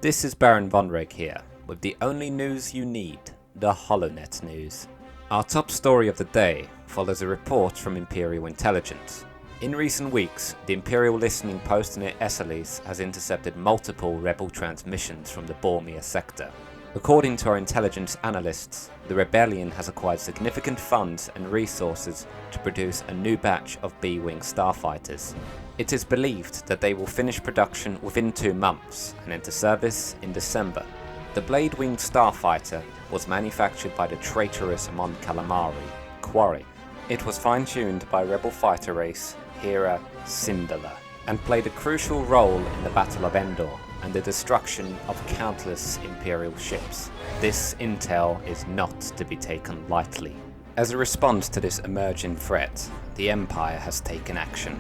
This is Baron Von Reg here, with the only news you need, the HoloNet news. Our top story of the day follows a report from Imperial Intelligence. In recent weeks, the Imperial listening post near Esseles has intercepted multiple rebel transmissions from the Bormir sector. According to our intelligence analysts, the rebellion has acquired significant funds and resources to produce a new batch of B-Wing Starfighters. It is believed that they will finish production within 2 months and enter service in December. The blade-winged Starfighter was manufactured by the traitorous Mon Calamari quarry. It was fine-tuned by rebel fighter race Hera Syndulla and played a crucial role in the Battle of Endor and the destruction of countless Imperial ships. This intel is not to be taken lightly. As a response to this emerging threat, the Empire has taken action.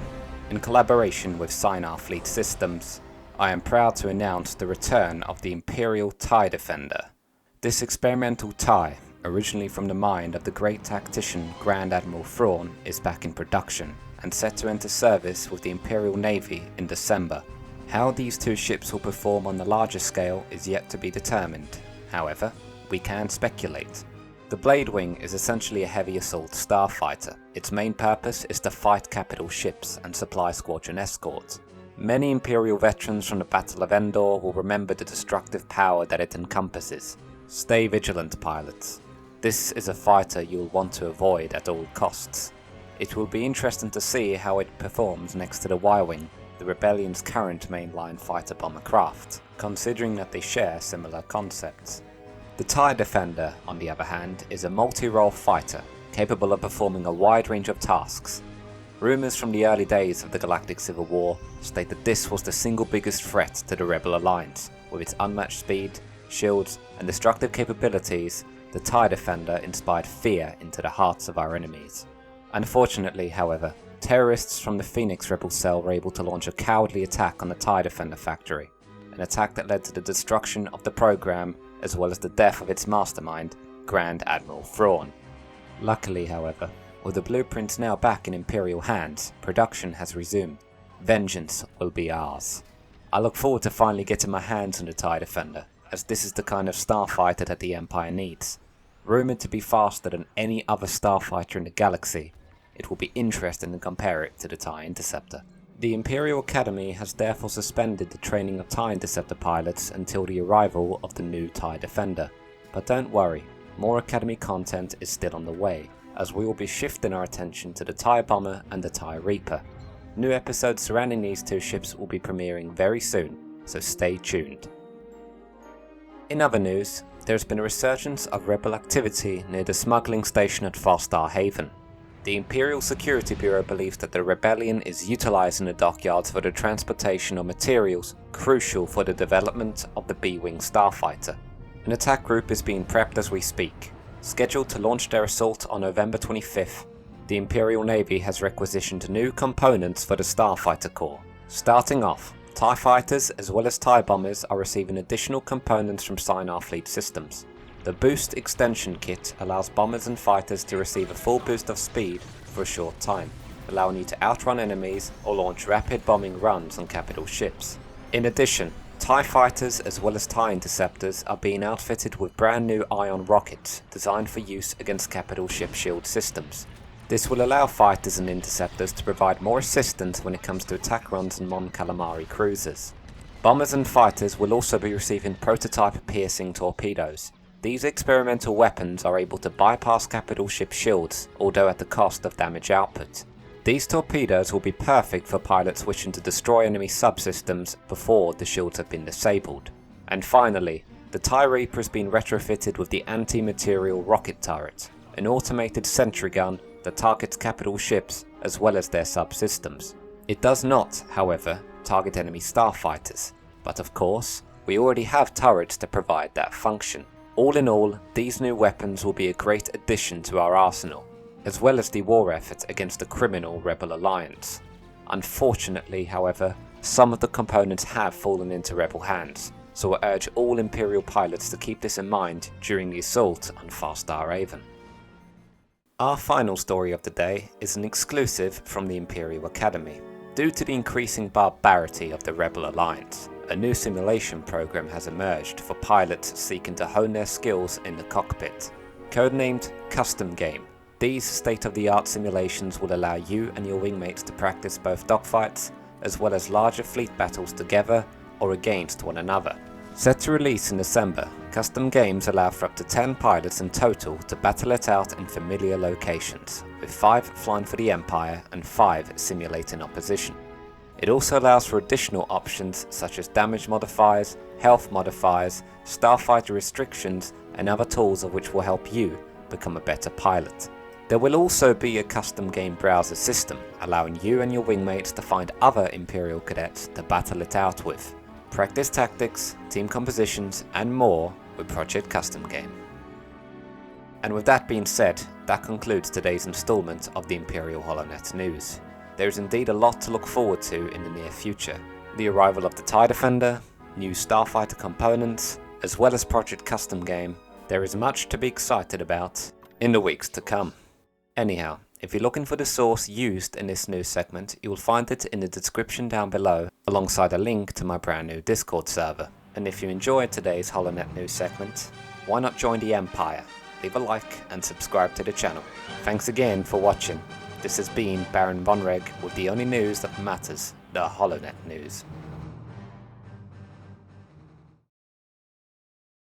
In collaboration with Sinar Fleet Systems, I am proud to announce the return of the Imperial TIE Defender. This experimental TIE, originally from the mind of the great tactician Grand Admiral Thrawn, is back in production and set to enter service with the Imperial Navy in December. How these 2 ships will perform on the larger scale is yet to be determined. However, we can speculate. The Blade Wing is essentially a heavy assault starfighter. Its main purpose is to fight capital ships and supply squadron escorts. Many Imperial veterans from the Battle of Endor will remember the destructive power that it encompasses. Stay vigilant, pilots. This is a fighter you'll want to avoid at all costs. It will be interesting to see how it performs next to the Y-Wing, the Rebellion's current mainline fighter bomber craft, considering that they share similar concepts. The TIE Defender, on the other hand, is a multi-role fighter, capable of performing a wide range of tasks. Rumours from the early days of the Galactic Civil War state that this was the single biggest threat to the Rebel Alliance. With its unmatched speed, shields, and destructive capabilities, the TIE Defender inspired fear into the hearts of our enemies. Unfortunately, however, terrorists from the Phoenix Rebel Cell were able to launch a cowardly attack on the TIE Defender factory, an attack that led to the destruction of the program as well as the death of its mastermind, Grand Admiral Thrawn. Luckily, however, with the blueprints now back in Imperial hands, production has resumed. Vengeance will be ours. I look forward to finally getting my hands on the TIE Defender, as this is the kind of starfighter that the Empire needs. Rumoured to be faster than any other starfighter in the galaxy, it will be interesting to compare it to the TIE Interceptor. The Imperial Academy has therefore suspended the training of TIE Interceptor pilots until the arrival of the new TIE Defender. But don't worry, more Academy content is still on the way, as we will be shifting our attention to the TIE Bomber and the TIE Reaper. New episodes surrounding these 2 ships will be premiering very soon, so stay tuned. In other news, there has been a resurgence of rebel activity near the smuggling station at Far Star Haven. The Imperial Security Bureau believes that the rebellion is utilizing the dockyards for the transportation of materials crucial for the development of the B-Wing Starfighter. An attack group is being prepped as we speak. Scheduled to launch their assault on November 25th, the Imperial Navy has requisitioned new components for the Starfighter Corps. Starting off, TIE Fighters as well as TIE Bombers are receiving additional components from Sinar Fleet Systems. The Boost Extension Kit allows bombers and fighters to receive a full boost of speed for a short time, allowing you to outrun enemies or launch rapid bombing runs on capital ships. In addition, TIE Fighters as well as TIE Interceptors are being outfitted with brand new ion rockets designed for use against capital ship shield systems. This will allow fighters and interceptors to provide more assistance when it comes to attack runs on Mon Calamari cruisers. Bombers and fighters will also be receiving prototype piercing torpedoes. These experimental weapons are able to bypass capital ship shields, although at the cost of damage output. These torpedoes will be perfect for pilots wishing to destroy enemy subsystems before the shields have been disabled. And finally, the TIE Reaper has been retrofitted with the Anti-Material Rocket Turret, an automated sentry gun that targets capital ships as well as their subsystems. It does not, however, target enemy starfighters, but of course, we already have turrets to provide that function. All in all, these new weapons will be a great addition to our arsenal, as well as the war effort against the criminal Rebel Alliance. Unfortunately, however, some of the components have fallen into Rebel hands, so I urge all Imperial pilots to keep this in mind during the assault on Far Star Haven. Our final story of the day is an exclusive from the Imperial Academy. Due to the increasing barbarity of the Rebel Alliance, a new simulation program has emerged for pilots seeking to hone their skills in the cockpit. Codenamed Custom Game, these state-of-the-art simulations will allow you and your wingmates to practice both dogfights as well as larger fleet battles together or against one another. Set to release in December, custom games allow for up to 10 pilots in total to battle it out in familiar locations, with 5 flying for the Empire and 5 simulating opposition. It also allows for additional options such as damage modifiers, health modifiers, Starfighter restrictions, and other tools of which will help you become a better pilot. There will also be a custom game browser system, allowing you and your wingmates to find other Imperial cadets to battle it out with. Practice tactics, team compositions, and more with Project Custom Game. And with that being said, that concludes today's installment of the Imperial HoloNet news. There is indeed a lot to look forward to in the near future. The arrival of the TIE Defender, new Starfighter components, as well as Project Custom Game. There is much to be excited about in the weeks to come. Anyhow, if you're looking for the source used in this news segment, you will find it in the description down below, alongside a link to my brand new Discord server. And if you enjoyed today's HoloNet news segment, why not join the Empire? Leave a like and subscribe to the channel. Thanks again for watching. This has been Baron Von Reg with the only news that matters, the HoloNet news.